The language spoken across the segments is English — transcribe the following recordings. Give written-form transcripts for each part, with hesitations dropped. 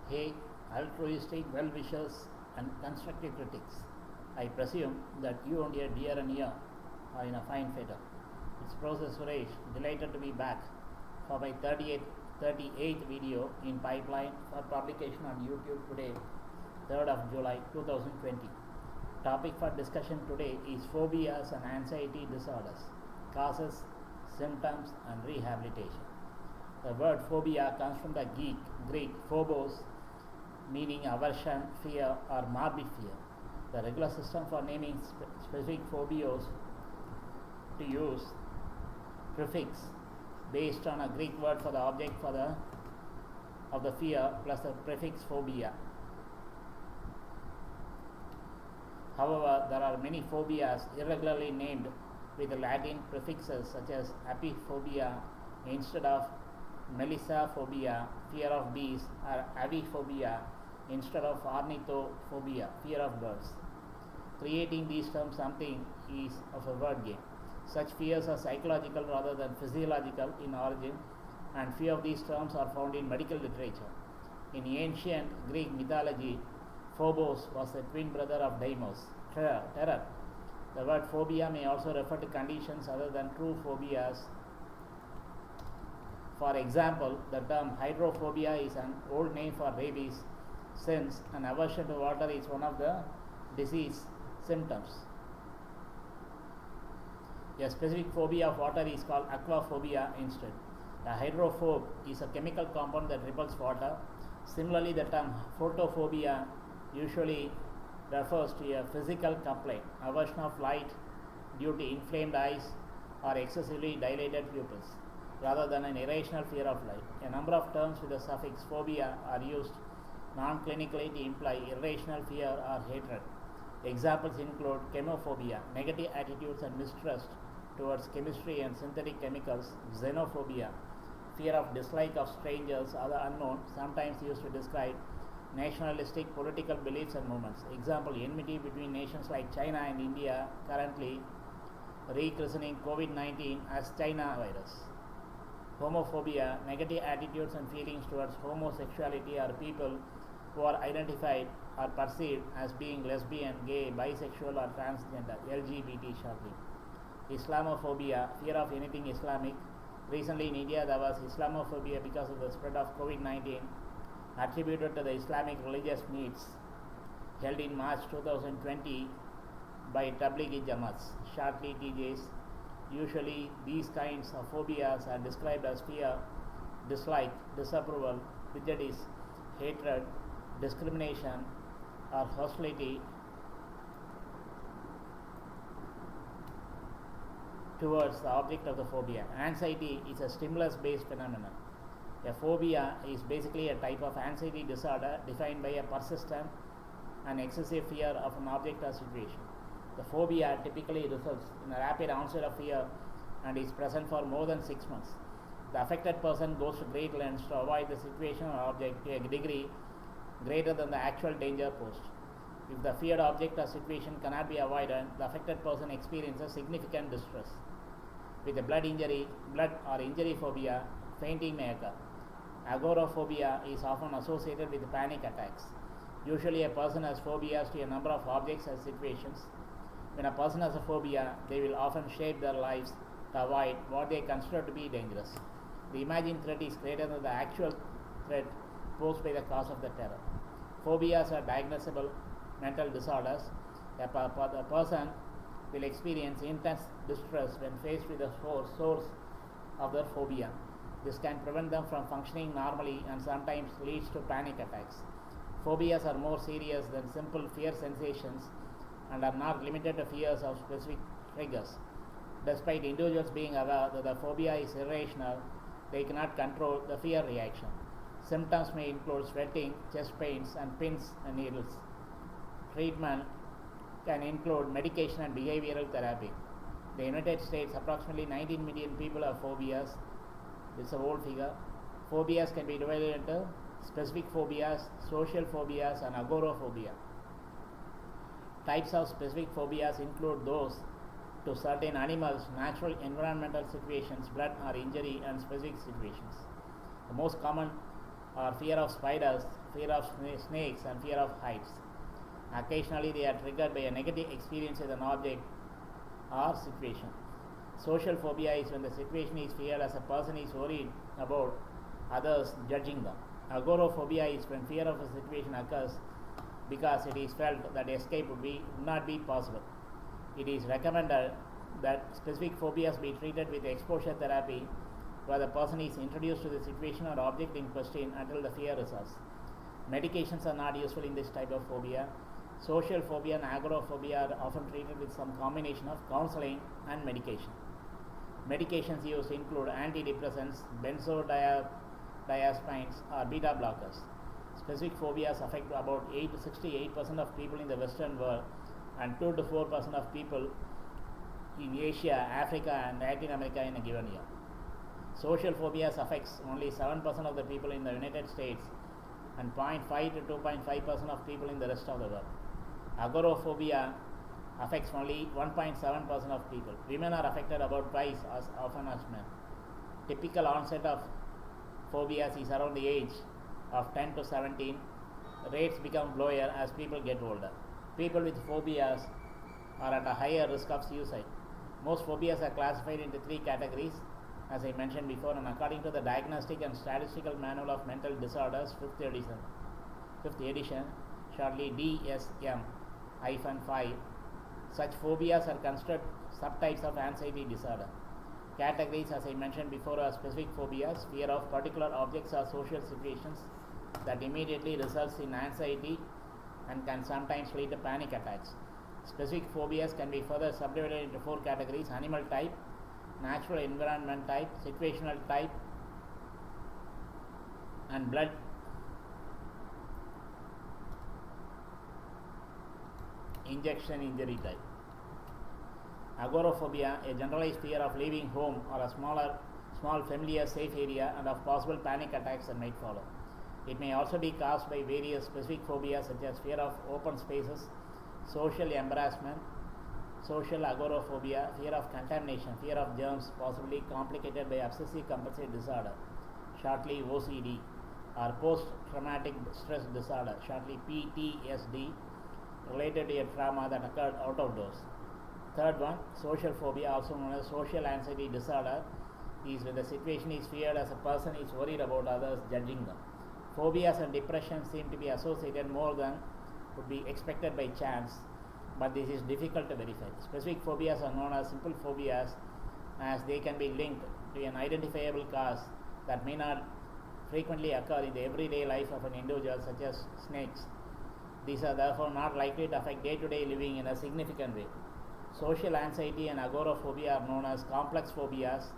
Hey, altruistic well-wishers and constructive critics. I presume that you and your dear and ear are in a fine fettle. It's Professor Suresh, delighted to be back for my 38th video in pipeline for publication on YouTube today, 3rd of July 2020. Topic for discussion today is phobias and anxiety disorders, causes, symptoms and rehabilitation. The word phobia comes from the Greek phobos, meaning aversion, fear or morbid fear. The regular system for naming specific phobias to use prefix based on a Greek word for the object of the fear plus the prefix phobia. However, there are many phobias irregularly named with the Latin prefixes such as apiphobia instead of melissophobia, fear of bees, or aviphobia instead of ornithophobia, fear of birds. Creating these terms something is of a word game. Such fears are psychological rather than physiological in origin, and few of these terms are found in medical literature. In ancient Greek mythology, Phobos was the twin brother of Deimos, terror. The word phobia may also refer to conditions other than true phobias. For example, the term hydrophobia is an old name for rabies, since an aversion to water is one of the disease symptoms. A specific phobia of water is called aquaphobia instead. The hydrophobe is a chemical compound that repels water. Similarly, the term photophobia usually refers to a physical complaint, aversion of light due to inflamed eyes or excessively dilated pupils, rather than an irrational fear of light. A number of terms with the suffix phobia are used non-clinically to imply irrational fear or hatred. Examples include chemophobia, negative attitudes and mistrust towards chemistry and synthetic chemicals; xenophobia, fear of dislike of strangers or the unknown, sometimes used to describe nationalistic political beliefs and movements. Example, enmity between nations like China and India, currently rechristening COVID-19 as China virus. Homophobia, negative attitudes and feelings towards homosexuality or people who are identified or perceived as being lesbian, gay, bisexual or transgender, LGBT shortly. Islamophobia, fear of anything Islamic. Recently in India there was Islamophobia because of the spread of COVID-19 attributed to the Islamic religious meets held in March 2020 by Tablighi Jamaats, shortly TJs. Usually these kinds of phobias are described as fear, dislike, disapproval, prejudice, hatred, discrimination or hostility towards the object of the phobia. Anxiety is a stimulus-based phenomenon. A phobia is basically a type of anxiety disorder defined by a persistent and excessive fear of an object or situation. The phobia typically results in a rapid onset of fear and is present for more than 6 months. The affected person goes to great lengths to avoid the situation or object to a degree greater than the actual danger posed. If the feared object or situation cannot be avoided, the affected person experiences significant distress. With a blood or injury phobia, fainting may occur. Agoraphobia is often associated with panic attacks. Usually a person has phobias to a number of objects or situations. When a person has a phobia, they will often shape their lives to avoid what they consider to be dangerous. The imagined threat is greater than the actual threat posed by the cause of the terror. Phobias are diagnosable mental disorders. A person will experience intense distress when faced with the source of their phobia. This can prevent them from functioning normally and sometimes leads to panic attacks. Phobias are more serious than simple fear sensations and are not limited to fears of specific triggers. Despite individuals being aware that the phobia is irrational, they cannot control the fear reaction. Symptoms may include sweating, chest pains, and pins and needles. Treatment can include medication and behavioral therapy. In the United States, approximately 19 million people have phobias. This is a old figure. Phobias can be divided into specific phobias, social phobias, and agoraphobia. Types of specific phobias include those to certain animals, natural environmental situations, blood or injury, and specific situations. The most common or fear of spiders, fear of snakes, and fear of heights. Occasionally, they are triggered by a negative experience with an object or situation. Social phobia is when the situation is feared as a person is worried about others judging them. Agoraphobia is when fear of a situation occurs because it is felt that escape would not be possible. It is recommended that specific phobias be treated with exposure therapy where the person is introduced to the situation or object in question until the fear resolves. Medications are not useful in this type of phobia. Social phobia and agoraphobia are often treated with some combination of counseling and medication. Medications used include antidepressants, benzodiazepines, or beta blockers. Specific phobias affect about 8 to 68% of people in the Western world and 2 to 4% of people in Asia, Africa, and Latin America in a given year. Social phobias affects only 7% of the people in the United States and 0.5 to 2.5% of people in the rest of the world. Agoraphobia affects only 1.7% of people. Women are affected about twice as often as men. Typical onset of phobias is around the age of 10 to 17. Rates become lower as people get older. People with phobias are at a higher risk of suicide. Most phobias are classified into 3 categories, as I mentioned before, and according to the Diagnostic and Statistical Manual of Mental Disorders, 5th edition, shortly DSM-5, such phobias are considered subtypes of anxiety disorder. Categories, as I mentioned before, are specific phobias, fear of particular objects or social situations that immediately results in anxiety and can sometimes lead to panic attacks. Specific phobias can be further subdivided into 4 categories: animal type, natural environment type, situational type, and blood injection injury type. Agoraphobia, a generalized fear of leaving home or a small familiar safe area and of possible panic attacks that might follow. It may also be caused by various specific phobias such as fear of open spaces, social embarrassment, social agoraphobia, fear of contamination, fear of germs, possibly complicated by obsessive compulsive disorder, shortly OCD, or post-traumatic stress disorder, shortly PTSD, related to a trauma that occurred out of doors. Third one, social phobia, also known as social anxiety disorder, is when the situation is feared as a person is worried about others judging them. Phobias and depression seem to be associated more than would be expected by chance, but this is difficult to verify. Specific phobias are known as simple phobias as they can be linked to an identifiable cause that may not frequently occur in the everyday life of an individual, such as snakes. These are therefore not likely to affect day-to-day living in a significant way. Social anxiety and agoraphobia are known as complex phobias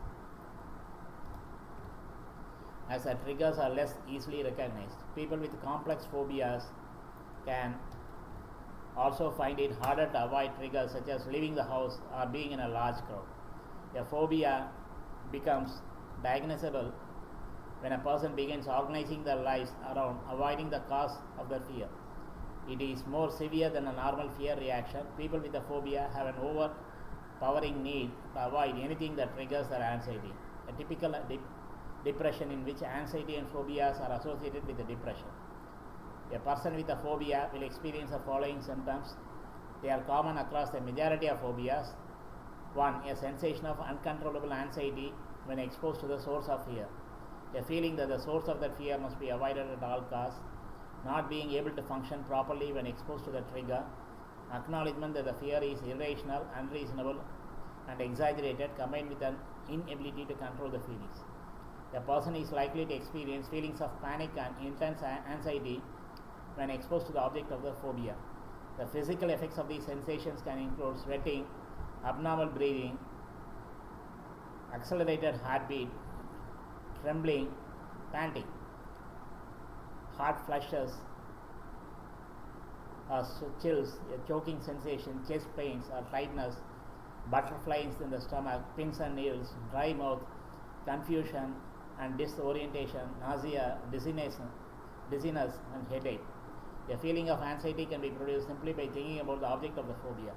as the triggers are less easily recognized. People with complex phobias can also find it harder to avoid triggers such as leaving the house or being in a large crowd. A phobia becomes diagnosable when a person begins organizing their lives around avoiding the cause of their fear. It is more severe than a normal fear reaction. People with a phobia have an overpowering need to avoid anything that triggers their anxiety. A typical depression in which anxiety and phobias are associated with the depression. A person with a phobia will experience the following symptoms. They are common across the majority of phobias. 1. A sensation of uncontrollable anxiety when exposed to the source of fear. A feeling that the source of that fear must be avoided at all costs. Not being able to function properly when exposed to the trigger. Acknowledgement that the fear is irrational, unreasonable, and exaggerated, combined with an inability to control the feelings. The person is likely to experience feelings of panic and intense anxiety when exposed to the object of the phobia. The physical effects of these sensations can include sweating, abnormal breathing, accelerated heartbeat, trembling, panting, hot flushes, chills, a choking sensation, chest pains or tightness, butterflies in the stomach, pins and needles, dry mouth, confusion and disorientation, nausea, dizziness and headache. A feeling of anxiety can be produced simply by thinking about the object of the phobia.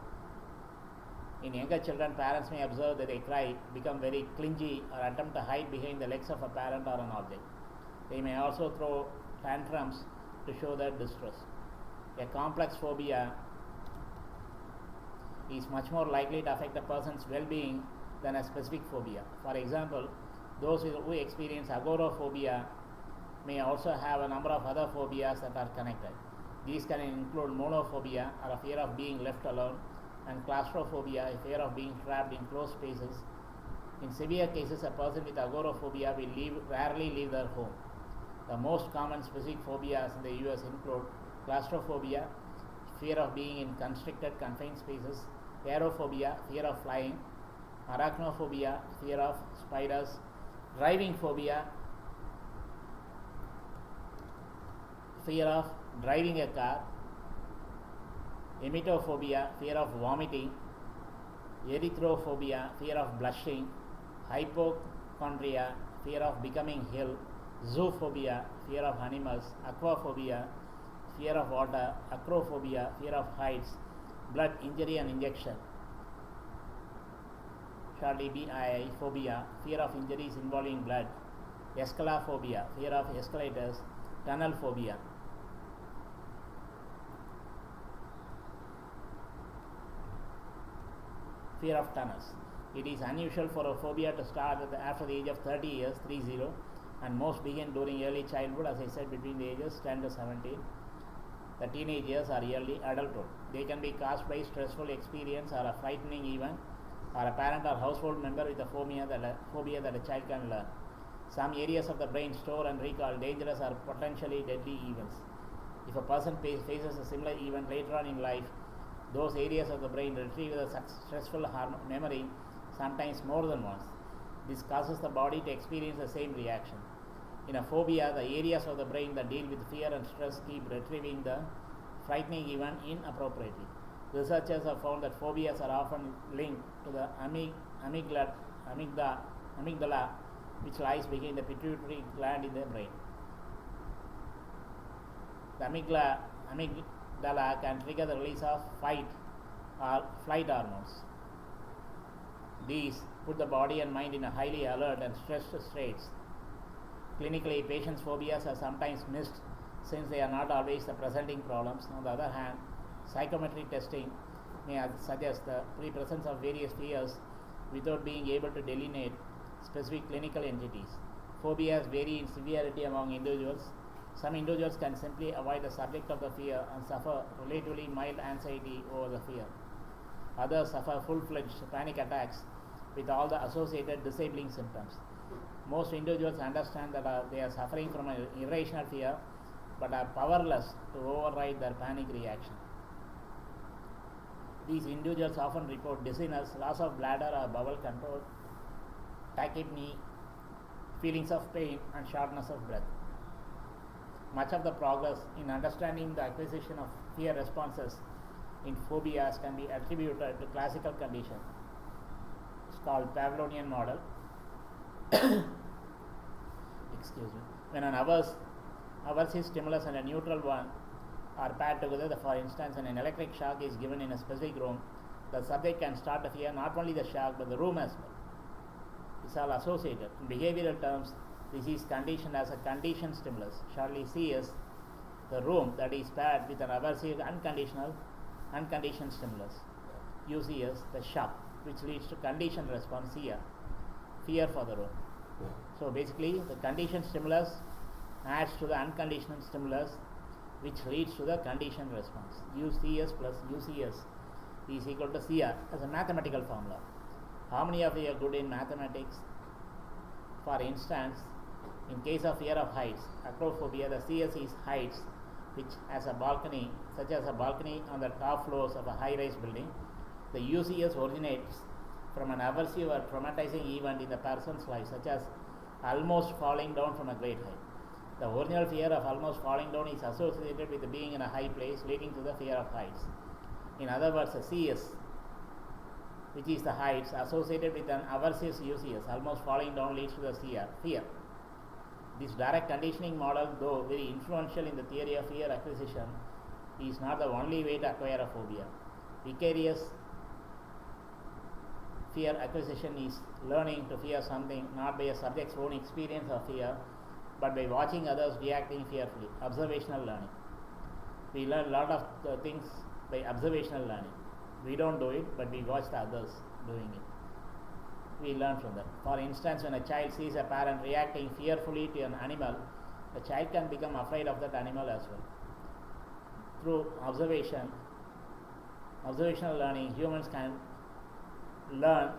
In younger children, parents may observe that they cry, become very clingy, or attempt to hide behind the legs of a parent or an object. They may also throw tantrums to show their distress. A complex phobia is much more likely to affect a person's well-being than a specific phobia. For example, those who experience agoraphobia may also have a number of other phobias that are connected. These can include monophobia, or a fear of being left alone, and claustrophobia, a fear of being trapped in closed spaces. In severe cases, a person with agoraphobia will rarely leave their home. The most common specific phobias in the US include claustrophobia, fear of being in constricted, confined spaces; aerophobia, fear of flying; arachnophobia, fear of spiders; driving phobia, fear of driving a car; emetophobia, fear of vomiting; erythrophobia, fear of blushing; hypochondria, fear of becoming ill; zoophobia, fear of animals; aquaphobia, fear of water; acrophobia, fear of heights; blood injury and injection, shortly BII; phobia, fear of injuries involving blood; escalophobia, fear of escalators; tunnel phobia. Fear of tunnels. It is unusual for a phobia to start after the age of 30 years, 30, and most begin during early childhood, as I said, between the ages 10 to 17. The teenage years or early adulthood. They can be caused by stressful experience or a frightening event, or a parent or household member with a phobia that a child can learn. Some areas of the brain store and recall dangerous or potentially deadly events. If a person faces a similar event later on in life, those areas of the brain retrieve the stressful memory, sometimes more than once. This causes the body to experience the same reaction. In a phobia, the areas of the brain that deal with fear and stress keep retrieving the frightening event inappropriately. Researchers have found that phobias are often linked to the amygdala, which lies behind the pituitary gland in the brain. The amygdala can trigger the release of fight or flight hormones. These put the body and mind in a highly alert and stressed states. Clinically, patients' phobias are sometimes missed since they are not always the presenting problems. On the other hand, psychometry testing may suggest the presence of various fears without being able to delineate specific clinical entities. Phobias vary in severity among individuals. Some individuals can simply avoid the subject of the fear and suffer relatively mild anxiety over the fear. Others suffer full-fledged panic attacks with all the associated disabling symptoms. Most individuals understand that they are suffering from an irrational fear but are powerless to override their panic reaction. These individuals often report dizziness, loss of bladder or bowel control, tachypnea, feelings of pain, and shortness of breath. Much of the progress in understanding the acquisition of fear responses in phobias can be attributed to classical condition. It's called Pavlovian model. When an aversive stimulus and a neutral one are paired together, for instance, when an electric shock is given in a specific room, the subject can start to fear not only the shock but the room as well. It's all associated. In behavioral terms, this is conditioned as a conditioned stimulus, shortly CS, the room that is paired with an aversive unconditioned stimulus. UCS, the shock, which leads to conditioned response, CR, fear for the room. So basically, the conditioned stimulus adds to the unconditioned stimulus, which leads to the conditioned response. UCS plus UCS is equal to CR as a mathematical formula. How many of you are good in mathematics? For instance, in case of fear of heights, acrophobia, the CS is heights, which has a balcony, such as a balcony on the top floors of a high-rise building. The UCS originates from an aversive or traumatizing event in the person's life, such as almost falling down from a great height. The original fear of almost falling down is associated with being in a high place, leading to the fear of heights. In other words, the CS, which is the heights, associated with an aversive UCS, almost falling down, leads to the fear. This direct conditioning model, though very influential in the theory of fear acquisition, is not the only way to acquire a phobia. Vicarious fear acquisition is learning to fear something not by a subject's own experience of fear, but by watching others reacting fearfully. Observational learning. We learn a lot of things by observational learning. We don't do it, but we watch the others doing it. We learn from that. For instance, when a child sees a parent reacting fearfully to an animal, the child can become afraid of that animal as well. Through observational learning, humans can learn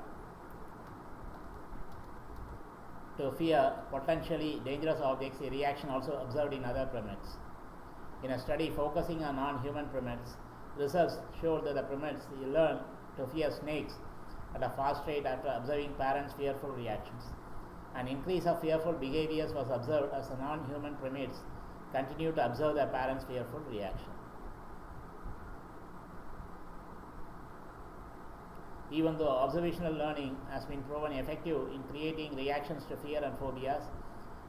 to fear potentially dangerous objects, a reaction also observed in other primates. In a study focusing on non-human primates, results showed that the primates learn to fear snakes at a fast rate after observing parents' fearful reactions. An increase of fearful behaviors was observed as the non-human primates continued to observe their parents' fearful reaction. Even though observational learning has been proven effective in creating reactions to fear and phobias,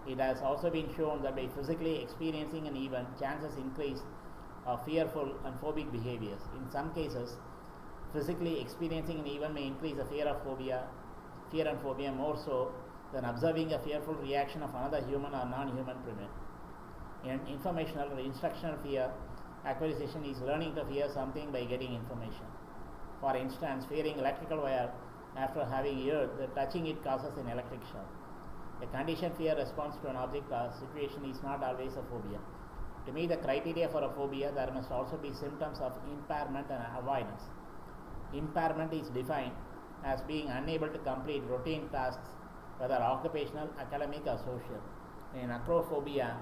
it has also been shown that by physically experiencing an event, chances increase of fearful and phobic behaviors. In some cases, physically experiencing an event may increase the fear and phobia more so than observing a fearful reaction of another human or non-human primate. In informational or instructional fear, acquisition is learning to fear something by getting information. For instance, fearing electrical wire after having heard that touching it causes an electric shock. A conditioned fear response to an object or situation is not always a phobia. To meet the criteria for a phobia, there must also be symptoms of impairment and avoidance. Impairment is defined as being unable to complete routine tasks, whether occupational, academic, or social. In agoraphobia,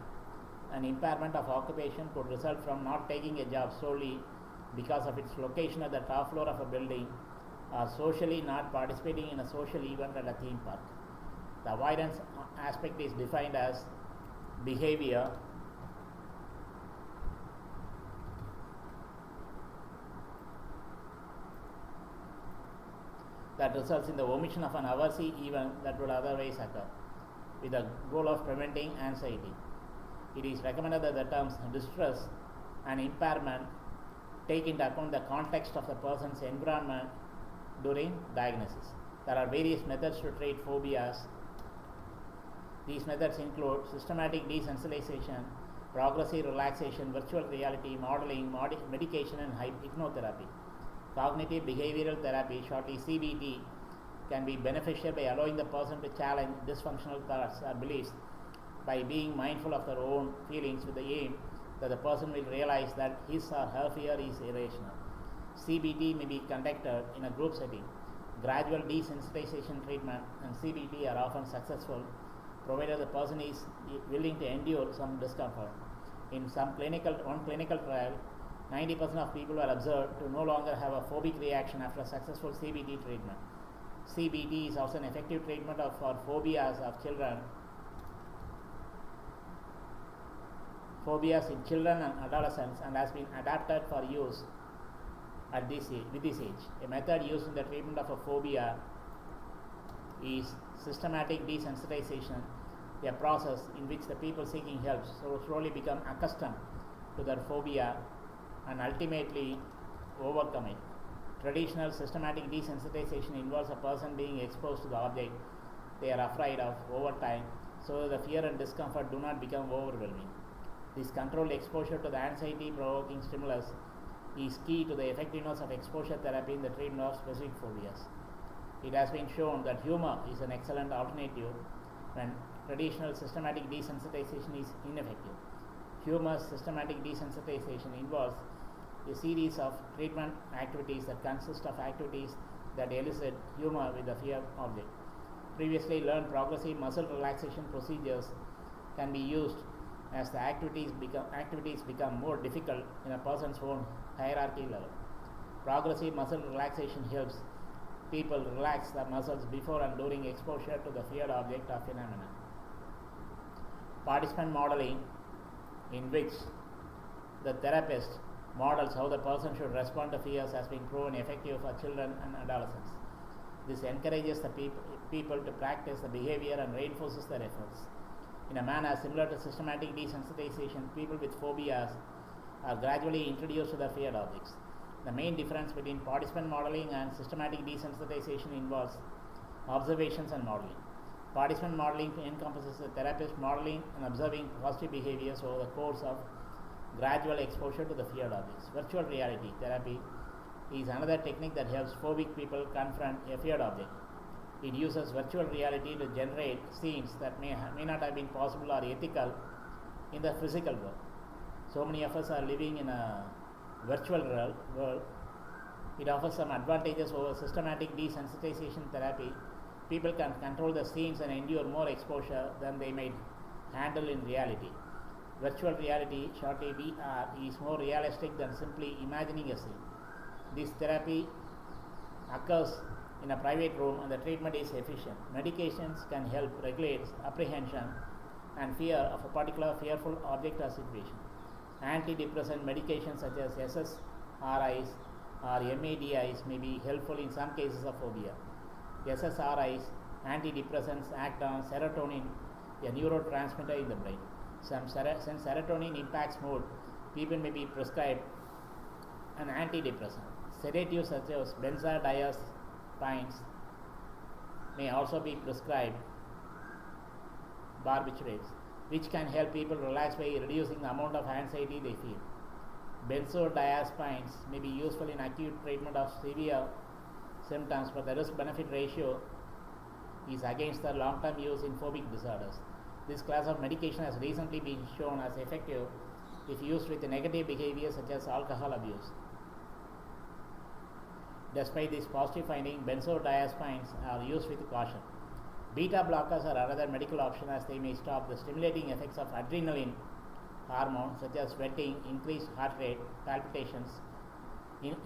an impairment of occupation could result from not taking a job solely because of its location at the top floor of a building, or socially not participating in a social event at a theme park. The avoidance aspect is defined as behavior that results in the omission of an aversive event that would otherwise occur, with the goal of preventing anxiety. It is recommended that the terms distress and impairment take into account the context of the person's environment during diagnosis. There are various methods to treat phobias. These methods include systematic desensitization, progressive relaxation, virtual reality, modeling, medication, and hypnotherapy. Cognitive behavioral therapy, shortly CBT, can be beneficial by allowing the person to challenge dysfunctional thoughts or beliefs by being mindful of their own feelings with the aim that the person will realize that his or her fear is irrational. CBT may be conducted in a group setting. Gradual desensitization treatment and CBT are often successful provided the person is willing to endure some discomfort. In one clinical trial, 90% of people were observed to no longer have a phobic reaction after a successful CBT treatment. CBT is also an effective treatment for phobias of children. Phobias in children and adolescents, and has been adapted for use with this age. A method used in the treatment of a phobia is systematic desensitization, a process in which the people seeking help slowly become accustomed to their phobia and ultimately overcome it. Traditional systematic desensitization involves a person being exposed to the object they are afraid of over time, so that the fear and discomfort do not become overwhelming. This controlled exposure to the anxiety-provoking stimulus is key to the effectiveness of exposure therapy in the treatment of specific phobias. It has been shown that humor is an excellent alternative when traditional systematic desensitization is ineffective. Humorous systematic desensitization involves a series of treatment activities that consist of activities that elicit humor with the fear object. Previously learned progressive muscle relaxation procedures can be used as the activities become more difficult in a person's own hierarchy level. Progressive muscle relaxation helps people relax the muscles before and during exposure to the feared object or phenomenon. Participant modeling, in which the therapist models how the person should respond to fears, has been proven effective for children and adolescents. This encourages the people to practice the behavior and reinforces their efforts. In a manner similar to systematic desensitization, people with phobias are gradually introduced to the feared objects. The main difference between participant modeling and systematic desensitization involves observations and modeling. Participant modeling encompasses the therapist modeling and observing positive behaviors over the course of gradual exposure to the feared objects. Virtual reality therapy is another technique that helps phobic people confront a feared object. It uses virtual reality to generate scenes that may not have been possible or ethical in the physical world. So many of us are living in a virtual world. It offers some advantages over systematic desensitization therapy. People can control the scenes and endure more exposure than they might handle in reality. Virtual reality, shortly VR, is more realistic than simply imagining a scene. This therapy occurs in a private room and the treatment is efficient. Medications can help regulate apprehension and fear of a particular fearful object or situation. Antidepressant medications such as SSRIs or MADIs may be helpful in some cases of phobia. SSRIs, antidepressants, act on serotonin, a neurotransmitter in the brain. Since serotonin impacts mood, people may be prescribed an antidepressant. Sedatives such as benzodiazepines may also be prescribed barbiturates, which can help people relax by reducing the amount of anxiety they feel. Benzodiazepines may be useful in acute treatment of severe symptoms, but the risk-benefit ratio is against the long-term use in phobic disorders. This class of medication has recently been shown as effective if used with negative behaviors such as alcohol abuse. Despite this positive finding, benzodiazepines are used with caution. Beta blockers are another medical option as they may stop the stimulating effects of adrenaline hormones such as sweating, increased heart rate, palpitations,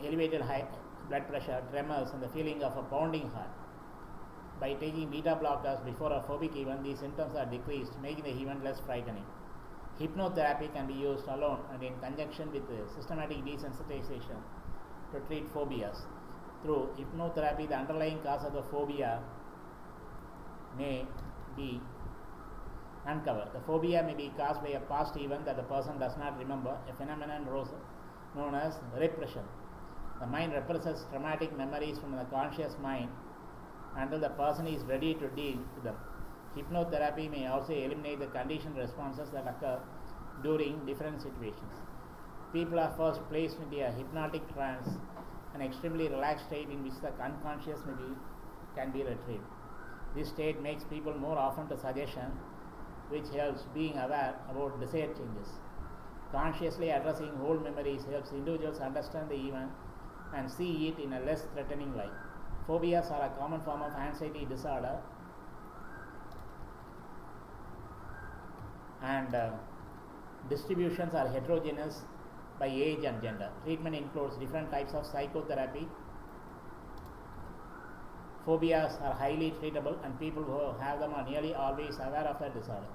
elevated high blood pressure, tremors, and the feeling of a pounding heart. By taking beta blockers before a phobic event, these symptoms are decreased, making the event less frightening. Hypnotherapy can be used alone and in conjunction with systematic desensitization to treat phobias. Through hypnotherapy, the underlying cause of the phobia may be uncovered. The phobia may be caused by a past event that the person does not remember, a phenomenon known as repression. The mind represses traumatic memories from the conscious mind until the person is ready to deal with them. Hypnotherapy may also eliminate the conditioned responses that occur during different situations. People are first placed into a hypnotic trance, an extremely relaxed state in which the unconscious can be retrieved. This state makes people more open to suggestion, which helps being aware about desired changes. Consciously addressing old memories helps individuals understand the event and see it in a less threatening light. Phobias are a common form of anxiety disorder, and distributions are heterogeneous by age and gender. Treatment includes different types of psychotherapy. Phobias are highly treatable, and people who have them are nearly always aware of their disorder.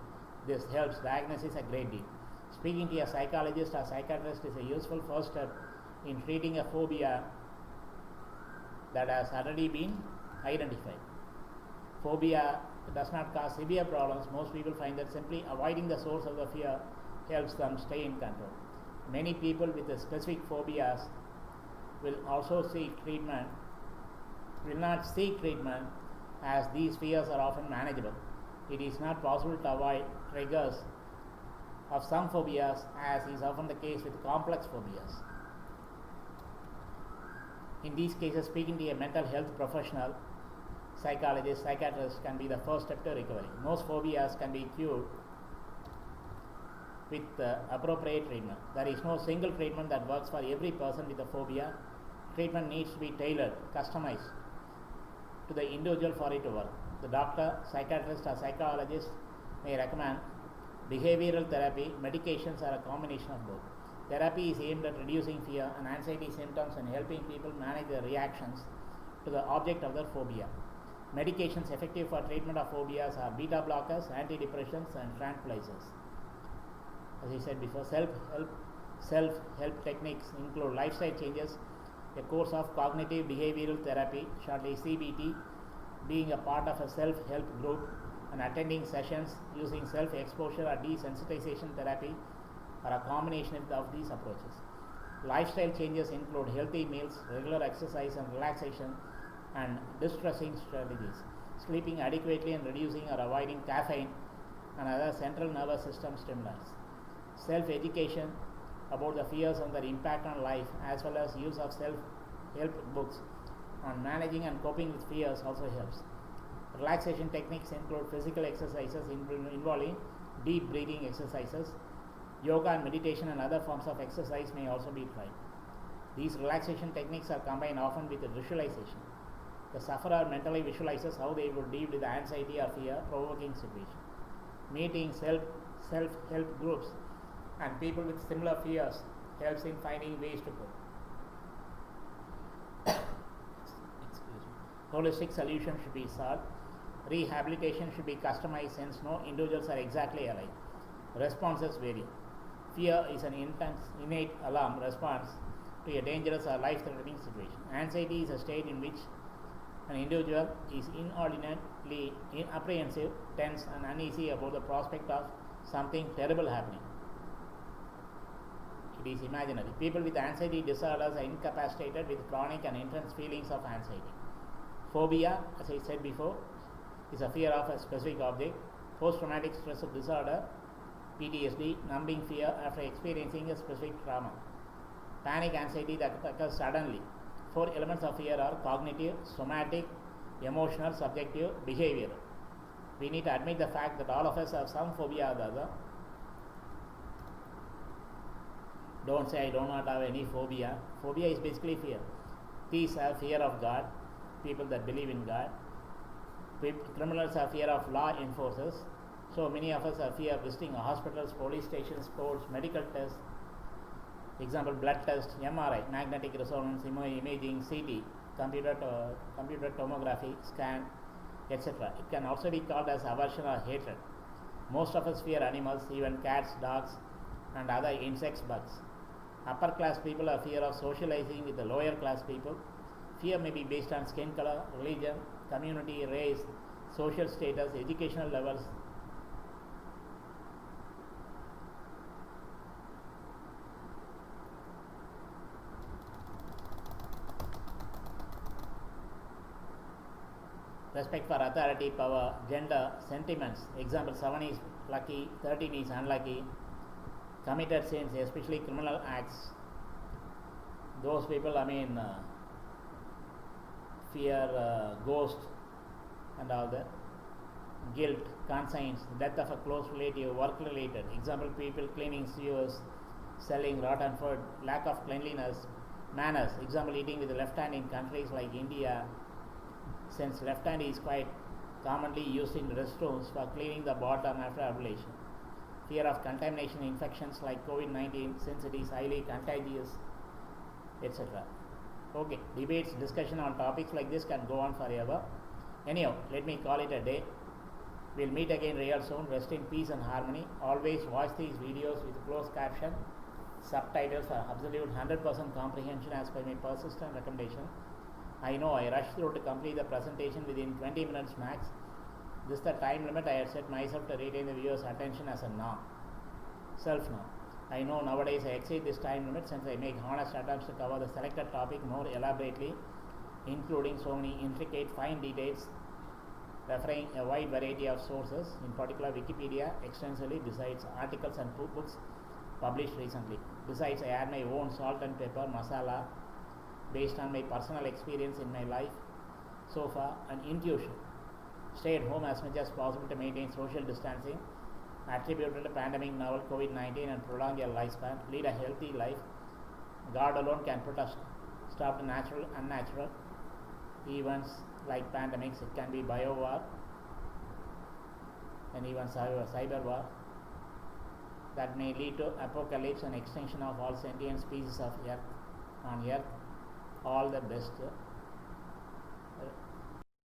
This helps diagnosis a great deal. Speaking to a psychologist or psychiatrist is a useful first step in treating a phobia that has already been identified. Phobia does not cause severe problems. Most people find that simply avoiding the source of the fear helps them stay in control. Many people with specific phobias will not seek treatment as these fears are often manageable. It is not possible to avoid triggers of some phobias, as is often the case with complex phobias. In these cases, speaking to a mental health professional, psychologist, psychiatrist can be the first step to recovery. Most phobias can be cured with appropriate treatment. There is no single treatment that works for every person with a phobia. Treatment needs to be tailored, customized to the individual for it to work. The doctor, psychiatrist, or psychologist may recommend behavioral therapy. Medications are a combination of both. Therapy is aimed at reducing fear and anxiety symptoms and helping people manage their reactions to the object of their phobia. Medications effective for treatment of phobias are beta blockers, antidepressants, and tranquilizers. As I said before, self-help techniques include lifestyle changes, a course of cognitive behavioral therapy, shortly CBT, being a part of a self-help group, and attending sessions using self-exposure or desensitization therapy are a combination of these approaches. Lifestyle changes include healthy meals, regular exercise and relaxation, and distressing strategies. sleeping adequately and reducing or avoiding caffeine and other central nervous system stimulants. Self-education about the fears and their impact on life, as well as use of self-help books on managing and coping with fears also helps. Relaxation techniques include physical exercises involving deep breathing exercises. Yoga and meditation and other forms of exercise may also be tried. These relaxation techniques are combined often with visualization. The sufferer mentally visualizes how they would deal with anxiety or fear-provoking situation. Meeting self-help groups and people with similar fears helps in finding ways to cope. Holistic solution should be sought. Rehabilitation should be customized since no individuals are exactly alike. Responses vary. Fear is an innate alarm response to a dangerous or life-threatening situation. Anxiety is a state in which an individual is inordinately apprehensive, tense, and uneasy about the prospect of something terrible happening. It is imaginary. People with anxiety disorders are incapacitated with chronic and intense feelings of anxiety. Phobia, as I said before, is a fear of a specific object. Post-traumatic stress disorder, PTSD, numbing fear after experiencing a specific trauma. Panic anxiety that occurs suddenly. 4 elements of fear are cognitive, somatic, emotional, subjective, behavioral. We need to admit the fact that all of us have some phobia or the other. Don't say I do not have any phobia. Phobia is basically fear. Thieves have fear of God, people that believe in God. Criminals have fear of law enforcers. So many of us have fear of visiting hospitals, police stations, courts, medical tests. Example, blood test, MRI, magnetic resonance imaging, CT, computer tomography, scan, etc. It can also be called as aversion or hatred. Most of us fear animals, even cats, dogs, and other insects, bugs. Upper class people have fear of socializing with the lower class people. Fear may be based on skin color, religion, community, race, social status, educational levels. Respect for authority, power, gender, sentiments. Example, 7 is lucky, 13 is unlucky. Committed sins, especially criminal acts. Those people, fear ghost and all that. Guilt, conscience, death of a close relative, work related. Example, people cleaning sewers, selling rotten food, lack of cleanliness, manners. Example, eating with the left hand in countries like India, since left hand is quite commonly used in restrooms for cleaning the bottom after ablution. Fear of contamination infections like COVID-19 since it is highly contagious, etc. Okay, debates, discussion on topics like this can go on forever. Anyhow, let me call it a day. We'll meet again real soon. Rest in peace and harmony. Always watch these videos with closed caption, subtitles for absolute 100% comprehension as per my persistent recommendation. I know I rushed through to complete the presentation within 20 minutes max. This is the time limit I had set myself to retain the viewer's attention as a norm. Self-norm. I know nowadays I exceed this time limit since I make honest attempts to cover the selected topic more elaborately, including so many intricate fine details, referring a wide variety of sources, in particular Wikipedia, extensively, besides articles and books published recently. Besides, I add my own salt and pepper masala based on my personal experience in my life so far and intuition. Stay at home as much as possible to maintain social distancing, attributed to pandemic novel COVID-19 and prolong your lifespan. Lead a healthy life. God alone can put a stop to natural, unnatural events like pandemics. It can be bio-war and even cyber war that may lead to apocalypse and extinction of all sentient species of earth on earth. All the best.